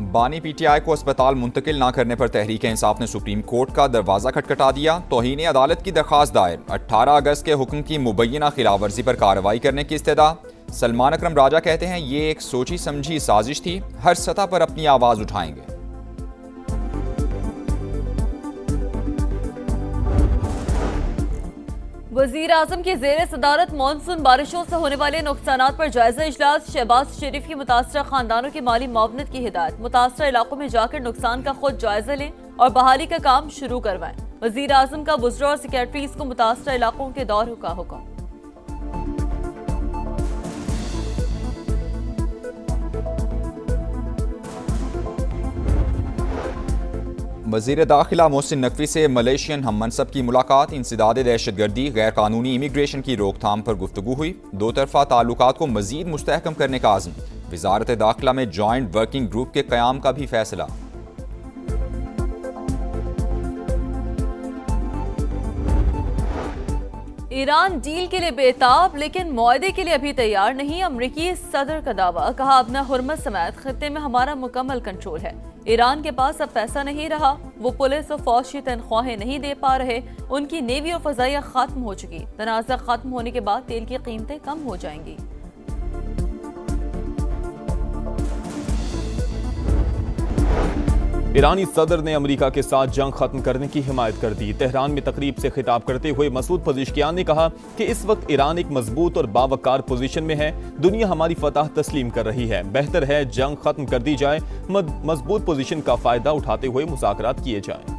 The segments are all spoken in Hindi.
बानी पीटीआई को अस्पताल मुंतकिल ना करने पर तहरीक इंसाफ ने सुप्रीम कोर्ट का दरवाज़ा खटखटा दिया। तौहीन अदालत की दरख्वास्त दायर। 18 अगस्त के हुक्म की मुबैना खिलाफ वर्जी पर कार्रवाई करने की इस्तदा। सलमान अकरम राजा कहते हैं ये एक सोची समझी साजिश थी, हर सतह पर अपनी आवाज़ उठाएंगे। वजीर आजम की जेर सदारत मानसून बारिशों से होने वाले नुकसानात पर जायजा इजलास। शहबाज शरीफ की मुतासरा खानदानों की माली मुआवनत की हिदायत। मुतासरा इलाकों में जाकर नुकसान का खुद जायजा लें और बहाली का काम शुरू करवाएं। वजीर आजम का वुज़रा और सेक्रेटरीज को मुतासरा इलाकों के दौरे का हुक्म। वज़ीर दाखिला मोहसिन नकवी से मलेशियन हम मनसब की मुलाकात। इंसदाद दहशतगर्दी, गैर कानूनी इमिग्रेशन की रोकथाम पर गुफ्तगू हुई। दो तरफा ताल्लुकात को मजीद मुस्तहकम करने का आज़म। वज़ारत दाखिला में जॉइंट वर्किंग ग्रुप के क़याम का भी फैसला। ईरान डील के लिए बेताब लेकिन मुआहदे के लिए अभी तैयार नहीं। अमरीकी सदर का दावा, कहा अपना हुर्मत समेत खत्ते में हमारा मुकम्मल कंट्रोल है। ईरान के पास अब पैसा नहीं रहा, वो पुलिस और फौज की तनख्वाहें नहीं दे पा रहे। उनकी नेवी और फजाइया खत्म हो चुकी। तनाज़ा खत्म होने के बाद तेल की कीमतें कम हो जाएंगी। ईरानी सदर ने अमेरिका के साथ जंग खत्म करने की हिमायत कर दी। तेहरान में तकरीब से खिताब करते हुए मसूद पज़ेश्कियान ने कहा कि इस वक्त ईरान एक मजबूत और बावकार पोजीशन में है। दुनिया हमारी फतह तस्लीम कर रही है। बेहतर है जंग खत्म कर दी जाए, मजबूत पोजीशन का फायदा उठाते हुए मुज़ाकरात किए जाएं।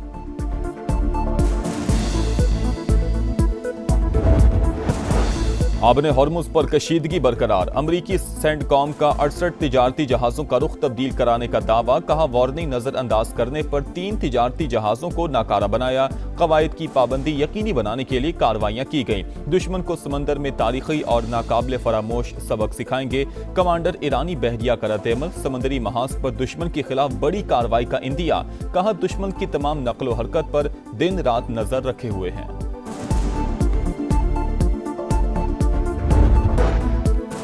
आबने हॉर्मुज पर कशीदगी बरकरार। अमरीकी सेंडकॉम का 68 तिजारती जहाजों का रुख तब्दील कराने का दावा। कहा वार्निंग नजरअंदाज करने पर 3 तिजारती जहाजों को नाकारा बनाया। कवायद की पाबंदी यकीनी बनाने के लिए कार्रवाइयां की गईं। दुश्मन को समंदर में तारीखी और नाकाबिले फरामोश सबक सिखाएंगे। कमांडर ईरानी बहरिया का रद्द-ए-अमल। समंदरी महाज पर दुश्मन के खिलाफ बड़ी कार्रवाई का इंदिया। कहा दुश्मन की तमाम नकलो हरकत पर दिन रात नजर रखे हुए हैं।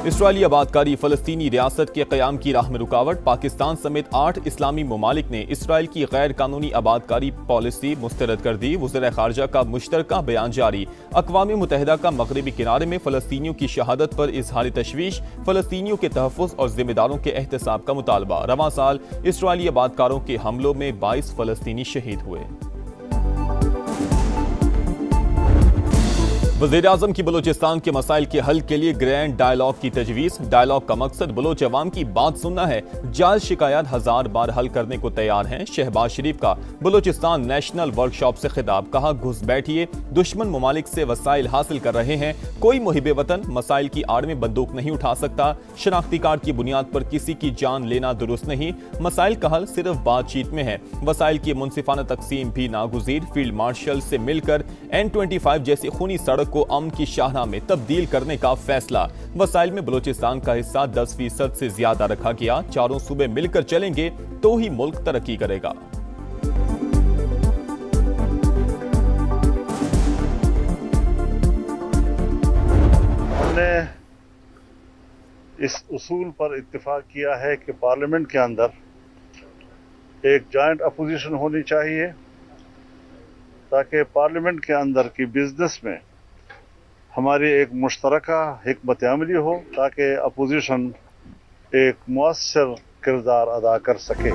इसराइली आबादकारी फलस्तीनी रियासत के क़याम की राह में रुकावट। पाकिस्तान समेत 8 इस्लामी ममालिक ने इसराइल की गैर कानूनी आबादकारी पॉलिसी मुस्तरद कर दी। वज़ीर ख़ारजा का मुश्तरका बयान जारी। अक़वाम मुत्तहिदा का मग़रिबी किनारे में फ़लस्तीनियों की शहादत पर इज़हार तशवीश। फ़लस्तीनियों के तहफ़्फ़ुज़ और ज़िम्मेदारों के एहतसाब का मुतालबा। रवां साल इसराइली आबादकारों के हमलों में 22 फ़लस्तीनी शहीद हुए। वज़ीर आज़म की बलूचिस्तान के मसाइल के हल के लिए ग्रैंड डायलॉग की तजवीज़। डायलॉग का मकसद बलोच अवाम की बात सुनना है। जायज़ शिकायत 1000 बार हल करने को तैयार हैं। शहबाज शरीफ का बलूचिस्तान नेशनल वर्कशॉप से खिताब। कहा घुस बैठिए, दुश्मन ममालिक से वसाइल हासिल कर रहे हैं। कोई मुहिब वतन मसाइल की आड़ में बंदूक नहीं उठा सकता। शनाख्ती कार्ड की बुनियाद पर किसी की जान लेना दुरुस्त नहीं। मसाइल का हल सिर्फ बातचीत में है। वसाइल की मुनसिफाना तकसीम भी नागुज़ीर। फील्ड मार्शल से मिलकर N25 जैसी खूनी सड़क को अमन की शाहराह में तब्दील करने का फैसला। वसाइल में बलूचिस्तान का हिस्सा 10% से ज्यादा रखा गया। चारों सूबे मिलकर चलेंगे तो ही मुल्क तरक्की करेगा। हमने इस उसूल पर इत्तेफाक किया है कि पार्लियामेंट के अंदर एक जॉइंट अपोजिशन होनी चाहिए ताकि पार्लियामेंट के अंदर की बिजनेस में हमारी एक मुश्तरका हिकमत अमली हो, ताकि अपोजिशन एक मुअस्सर किरदार अदा कर सके।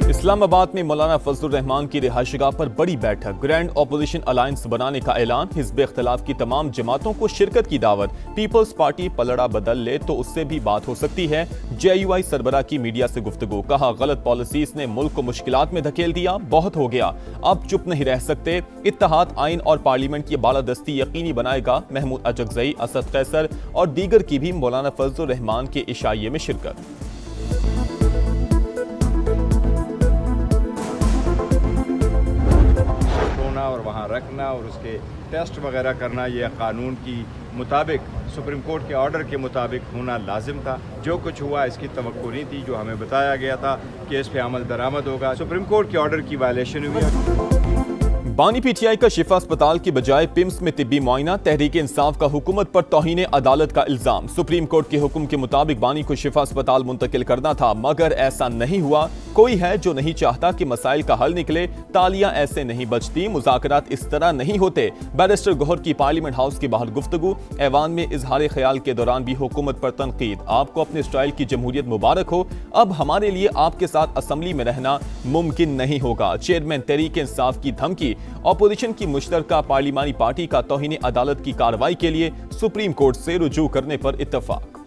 इस्लामाबाद में मौलाना फजलुर रहमान की रिहाइशगाह पर बड़ी बैठक। ग्रैंड ऑपोजिशन अलायंस बनाने का ऐलान। हिज़्ब इख्तिलाफ की तमाम जमातों को शिरकत की दावत। पीपल्स पार्टी पलड़ा बदल ले तो उससे भी बात हो सकती है। JUI सरबराह की मीडिया से गुफ्तगू। कहा गलत पॉलिसीज ने मुल्क को मुश्किलात में धकेल दिया, बहुत हो गया, अब चुप नहीं रह सकते। इत्तेहाद, आइन और पार्लियामेंट की बालादस्ती यकीनी बनाएगा। महमूद अचकज़ई, असद कैसर और दीगर की भी मौलाना फजलुर रहमान के इशाइये में शिरकत। और वहाँ रखना और उसके टेस्ट वगैरह करना, यह कानून की मुताबिक, सुप्रीम कोर्ट के ऑर्डर के मुताबिक होना लाजिम था। जो कुछ हुआ इसकी तवक्को नहीं थी। जो हमें बताया गया था कि इस पे अमल दरामद होगा, सुप्रीम कोर्ट के ऑर्डर की वायलेशन हुई है। बानी पीटीआई का शिफा अस्पताल की बजाय पिम्स में तिब्बी मुआयना, तहरीक इंसाफ का हुकूमत पर तौहीन अदालत का इल्जाम। सुप्रीम कोर्ट के हुक्म के मुताबिक बानी को शिफा अस्पताल मुंतकिल करना था, मगर ऐसा नहीं हुआ। कोई है जो नहीं चाहता कि मसाइल का हल निकले, तालियां ऐसे नहीं बजती, मुज़ाकरात इस तरह नहीं होते। बैरिस्टर गौहर की पार्लियामेंट हाउस के बाहर गुफ्तगू, ऐवान में इजहार ख्याल के दौरान भी हुकूमत पर तनकीद। आपको अपने स्टाइल की जमहूरियत मुबारक हो, अब हमारे लिए आपके साथ असम्बली में रहना मुमकिन नहीं होगा। चेयरमैन तहरीक इंसाफ की धमकी। ऑपोजिशन की मुश्तरका पार्लिमानी पार्टी का तौहीन अदालत की कार्रवाई के लिए सुप्रीम कोर्ट से रुजू करने पर इत्तफाक।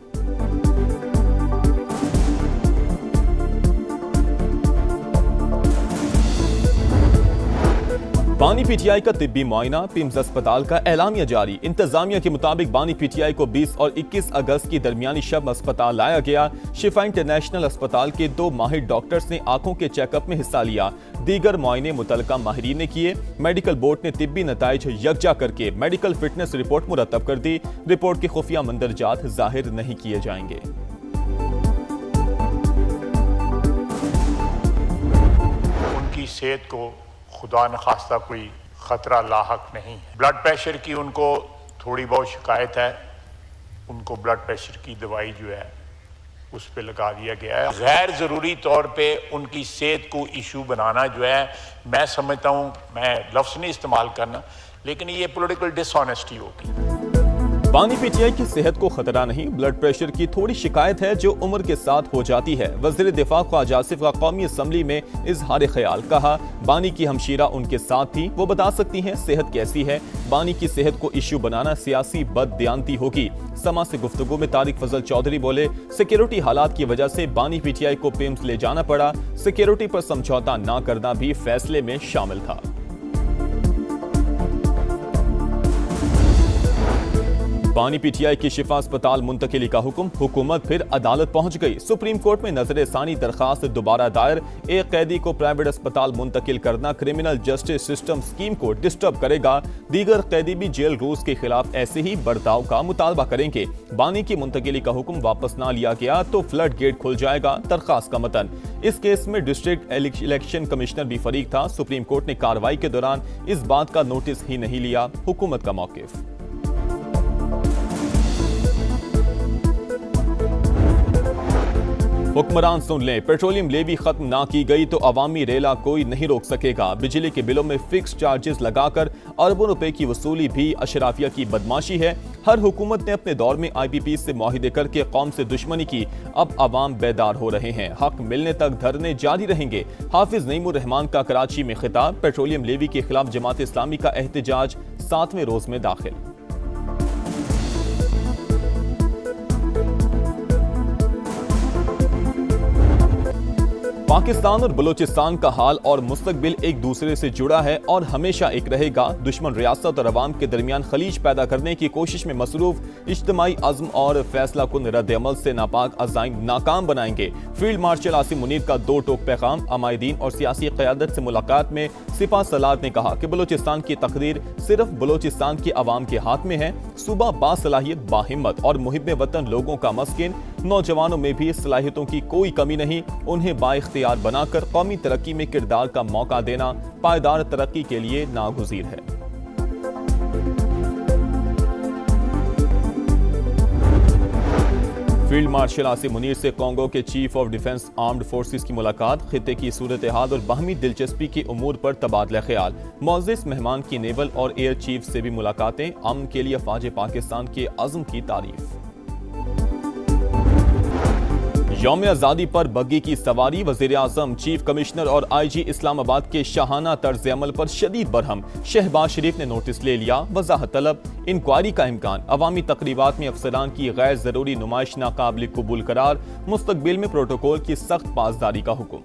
बानी पीटीआई का तिब्बी मुआयना, पिम्स अस्पताल का एलामिया जारी। इंतजामिया के मुताबिक बानी पीटीआई को 20 और 21 अगस्त की दरमियानी शब अस्पताल लाया गया। शिफा इंटरनेशनल अस्पताल के 2 माहिर डॉक्टर्स ने आंखों के चेकअप में हिस्सा लिया। दीगर मुआयने मुतलका माहिरीन ने किए। मेडिकल बोर्ड ने तिब्बी नताइज यकजा करके मेडिकल फिटनेस रिपोर्ट मुरतब कर दी। रिपोर्ट के खुफिया मंदरजात जाहिर नहीं किए जाएंगे। उनकी सेहत को खुदा न खास्ता कोई ख़तरा लाहक नहीं है। ब्लड प्रेशर की उनको थोड़ी बहुत शिकायत है, उनको ब्लड प्रेशर की दवाई जो है उस पे लगा दिया गया है। गैर ज़रूरी तौर पे उनकी सेहत को इशू बनाना जो है, मैं समझता हूँ, मैं लफ्ज़ नहीं इस्तेमाल करना, लेकिन ये पॉलिटिकल डिसऑनेस्टी होगी। बानी पीटीआई की सेहत को खतरा नहीं, ब्लड प्रेशर की थोड़ी शिकायत है जो उम्र के साथ हो जाती है। वज़ीर दिफा ख्वाजा आसिफ का कौमी असम्बली में इजहार ख्याल। कहा, बानी की हमशीरा उनके साथ थी, वो बता सकती हैं सेहत कैसी है। बानी की सेहत को इश्यू बनाना सियासी बददियानती होगी। समा से गुफ्तगू में तारिक फजल चौधरी बोले, सिक्योरिटी हालात की वजह से बानी पीटीआई को पिम्स ले जाना पड़ा। सिक्योरिटी पर समझौता न करना भी फैसले में शामिल था। बानी पीटीआई की शिफा अस्पताल मुंतकिली का हुक्म, हुकूमत फिर अदालत पहुंच गई। सुप्रीम कोर्ट में नजर सानी दरखास्त दोबारा दायर। एक कैदी को प्राइवेट अस्पताल मुंतकिल करना क्रिमिनल जस्टिस सिस्टम स्कीम को डिस्टर्ब करेगा। दीगर कैदी भी जेल रूल्स के खिलाफ ऐसे ही बर्ताव का मुतालबा करेंगे। बानी की मुंतकिली का हुक्म वापस ना लिया गया तो फ्लड गेट खुल जाएगा। दरखास्त का मतन। इस केस में डिस्ट्रिक्ट इलेक्शन कमिश्नर भी फरीक था। सुप्रीम कोर्ट ने कार्रवाई के दौरान इस बात का नोटिस ही नहीं लिया। हुकूमत का मौकिफ। हुक्मरान सुन लें, पेट्रोलियम लेवी खत्म ना की गई तो अवामी रेला कोई नहीं रोक सकेगा। बिजली के बिलों में फिक्स चार्जेस लगाकर अरबों रुपए की वसूली भी अशराफिया की बदमाशी है। हर हुकूमत ने अपने दौर में IPP से मुआहिदे करके कौम से दुश्मनी की। अब अवाम बेदार हो रहे हैं। हक मिलने तक धरने जारी रहेंगे। हाफिज नईमुर रहमान का कराची में खिताब। पेट्रोलियम लेवी के खिलाफ जमात इस्लामी का एहतजाज 7वें रोज में दाखिल। पाकिस्तान और बलूचिस्तान का हाल और मुस्तकबिल एक दूसरे से जुड़ा है और हमेशा एक रहेगा। दुश्मन रियासत और अवाम के दरमियान खलीज पैदा करने की कोशिश में मसरूफ इज्तिमाई अज़्म और फैसला कुन रद्द-ए-अमल से नापाक अज़ाइम नाकाम बनाएंगे। फील्ड मार्शल आसिम मुनीर का 2 टोक पैगाम। अमायदीन और सियासी क़यादत से मुलाकात में सिपा सलार ने कहा कि बलूचिस्तान की तकदीर सिर्फ बलूचिस्तान के अवाम के हाथ में है। सूबा बासलाहियत, बाहिम्मत और मुहिब वतन लोगों का मस्किन। नौजवानों में भी सलाहियतों की कोई कमी नहीं। उन्हें बाइख्तियार बनाकर कौमी तरक्की में किरदार का मौका देना पायदार तरक्की के लिए नागुज़ीर है। फील्ड मार्शल आसिम मुनीर से कांगो के chief of defence armed forces की मुलाकात। खित्ते की सूरत हाल और बाहमी दिलचस्पी के उमूर पर तबादला ख्याल। मुअज़्ज़िज़ मेहमान की नेवल और एयर चीफ से भी मुलाकातें। अमन के लिए अफ़वाज पाकिस्तान के अज़्म की तारीफ। यौम आज़ादी पर बग्गी की सवारी। वज़ीर-ए-आज़म, चीफ कमिश्नर और IG इस्लामाबाद के शाहाना तर्ज अमल पर शदीद बरहम। शहबाज शरीफ ने नोटिस ले लिया। वज़ाहत तलब। इंक्वायरी का इम्कान। अवामी तकरीबात में अफसरान की गैर ज़रूरी नुमाइश नाकाबिल कबूल करार। मुस्तकबिल में प्रोटोकॉल की सख्त पासदारी का हुक्म।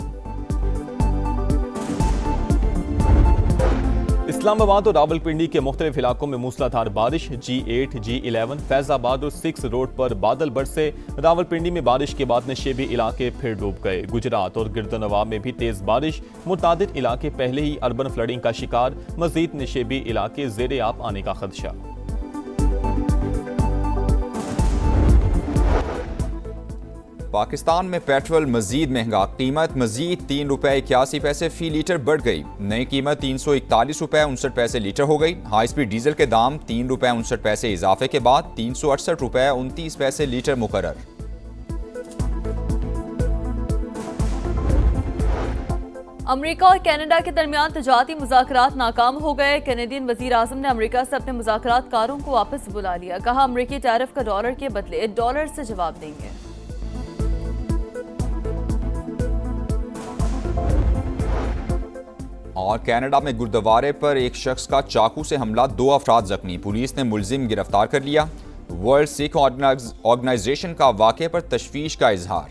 इस्लामाबाद और रावलपिंडी के मुख्तलिफ इलाकों में मूसलाधार बारिश। G8, G11, फैजाबाद और 6 रोड पर बादल बरसे। रावलपिंडी में बारिश के बाद नशेबी इलाके फिर डूब गए। गुजरात और गिरदनवाब में भी तेज बारिश। मुतादिद इलाके पहले ही अर्बन फ्लडिंग का शिकार। मजीद नशेबी इलाके ज़ेरे आब आने का खदशा। पाकिस्तान में पेट्रोल मजीद महंगा, कीमत मजीद ₹3.81 फी लीटर बढ़ गई। नई कीमत ₹341.69 लीटर हो गई। हाई स्पीड डीजल के दाम ₹3.69 इजाफे के बाद ₹368.29 लीटर मुकर्रर। अमेरिका और कनाडा के दरमियान तजारती मुज़ाकरात नाकाम हो गए। कैनेडियन वज़ीर आज़म ने अमेरिका से अपने मुज़ाकरातकारों को वापस बुला लिया। कहा अमेरिकी टैरिफ का डॉलर के बदले डॉलर से जवाब देंगे। और कनाडा में गुरुद्वारे पर एक शख्स का चाकू से हमला, 2 अफराद जख्मी। पुलिस ने मुलजिम गिरफ्तार कर लिया। वर्ल्ड सिख ऑर्गेनाइजेशन का वाक़े पर तशवीश का इजहार।